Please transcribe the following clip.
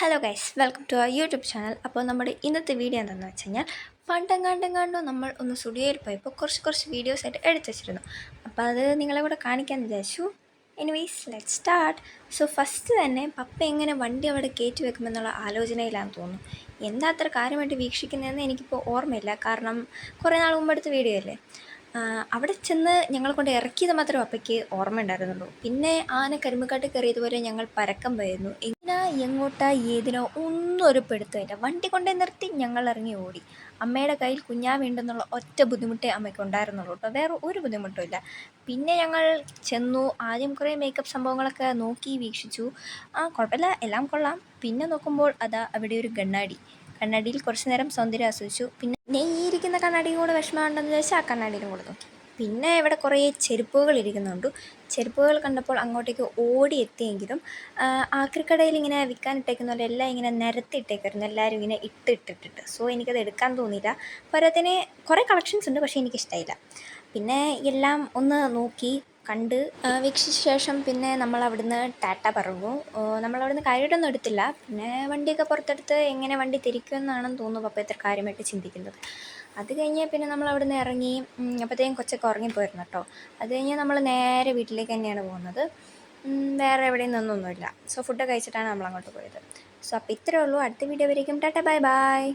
Hello guys, welcome to our YouTube channel. അപ്പോൾ നമ്മുടെ ഇന്നത്തെ വീഡിയോ എന്താണെന്ന് വെച്ച് കഴിഞ്ഞാൽ പണ്ടെങ്ങാണ്ടെങ്ങാണ്ടോ നമ്മൾ ഒന്ന് സ്റ്റുഡിയോയിൽ പോയപ്പോൾ കുറച്ച് വീഡിയോസ് ആയിട്ട് എടുത്ത് വെച്ചിരുന്നു. അപ്പോൾ അത് നിങ്ങളെ കൂടെ കാണിക്കാമെന്ന് വിചാരിച്ചു. Anyways let start. So first തന്നെ പപ്പ എങ്ങനെ വണ്ടി അവിടെ കയറ്റി വെക്കുമെന്നുള്ള ആലോചനയിലാണെന്ന് തോന്നുന്നു. എന്താ അത്ര കാര്യമായിട്ട് വീക്ഷിക്കുന്നതെന്ന് എനിക്കിപ്പോൾ ഓർമ്മയില്ല, കാരണം കുറേ നാൾ മുമ്പ് എടുത്ത വീഡിയോ അല്ലേ. അവിടെ ചെന്ന് ഞങ്ങൾ കൊണ്ട് ഇറക്കിയത് മാത്രമേ അപ്പയ്ക്ക് ഓർമ്മ ഉണ്ടായിരുന്നുള്ളൂ. പിന്നെ ആന കരിമ്പക്കാട്ട് കയറിയതുപോലെ ഞങ്ങൾ പരക്കം പോയിരുന്നു. എങ്ങോട്ടാ ഏതിനോ ഒന്നും ഒരു പിടുത്തമില്ല. വണ്ടി കൊണ്ടേ നിർത്തി ഞങ്ങൾ ഇറങ്ങി ഓടി. അമ്മയുടെ കയ്യിൽ കുഞ്ഞാവുണ്ടെന്നുള്ള ഒറ്റ ബുദ്ധിമുട്ടേ അമ്മയ്ക്ക് ഉണ്ടായിരുന്നുള്ളൂ കേട്ടോ, വേറെ ഒരു ബുദ്ധിമുട്ടും ഇല്ല. പിന്നെ ഞങ്ങൾ ചെന്നു. ആദ്യം കുറേ മേക്കപ്പ് സംഭവങ്ങളൊക്കെ നോക്കി വീക്ഷിച്ചു. കുഴപ്പമില്ല, എല്ലാം കൊള്ളാം. പിന്നെ നോക്കുമ്പോൾ അതാ അവിടെ ഒരു കണ്ണാടിയിൽ കുറച്ച് നേരം സൗന്ദര്യം ആസ്വദിച്ചു. പിന്നെ നെയ്യിരിക്കുന്ന കണ്ണാടിയും കൂടെ വിഷമമുണ്ടെന്ന് ചോദിച്ചാൽ ആ കണ്ണാടിയിലും കൂടെ നോക്കി. പിന്നെ ഇവിടെ കുറേ ചെരുപ്പുകൾ ഇരിക്കുന്നുണ്ട്. ചെരുപ്പുകൾ കണ്ടപ്പോൾ അങ്ങോട്ടേക്ക് ഓടി എത്തിയെങ്കിലും ആക്രിക്കടയിൽ ഇങ്ങനെ വിൽക്കാനിട്ടേക്കുന്ന പോലെ എല്ലാം ഇങ്ങനെ നിരത്തിയിട്ടേക്കായിരുന്നു, എല്ലാവരും ഇങ്ങനെ ഇട്ടിട്ടിട്ടിട്ട്. സോ എനിക്കത് എടുക്കാൻ തോന്നിയില്ല. പോരാത്തതിന് കുറേ കളക്ഷൻസ് ഉണ്ട്, പക്ഷേ എനിക്കിഷ്ടമായില്ല. പിന്നെ എല്ലാം ഒന്ന് നോക്കി കണ്ട് വീക്ഷിച്ച ശേഷം പിന്നെ നമ്മളവിടുന്ന് ടാറ്റ പറഞ്ഞു. നമ്മളവിടുന്ന് കാര്യമായിട്ടൊന്നും എടുത്തില്ല. പിന്നെ വണ്ടിയൊക്കെ പുറത്തെടുത്ത് എങ്ങനെ വണ്ടി തിരിക്കുമെന്നാണെന്ന് തോന്നുന്നു പപ്പ ഇത്ര കാര്യമായിട്ട് ചിന്തിക്കുന്നത്. അത് കഴിഞ്ഞ് പിന്നെ നമ്മളവിടുന്ന് ഇറങ്ങി. അപ്പോഴത്തേക്കും കൊച്ചൊക്കെ ഉറങ്ങിപ്പോയിരുന്നു കേട്ടോ. അത് കഴിഞ്ഞ് നമ്മൾ നേരെ വീട്ടിലേക്ക് തന്നെയാണ് പോകുന്നത്. വേറെ എവിടെയും നിന്നൊന്നുമില്ല. സോ ഫുഡ് കഴിച്ചിട്ടാണ് നമ്മളങ്ങോട്ട് പോയത്. സോ അപ്പോൾ ഇത്രയേ ഉള്ളൂ. അടുത്ത വീഡിയോ വരേക്കും ടാറ്റ ബൈ ബൈ.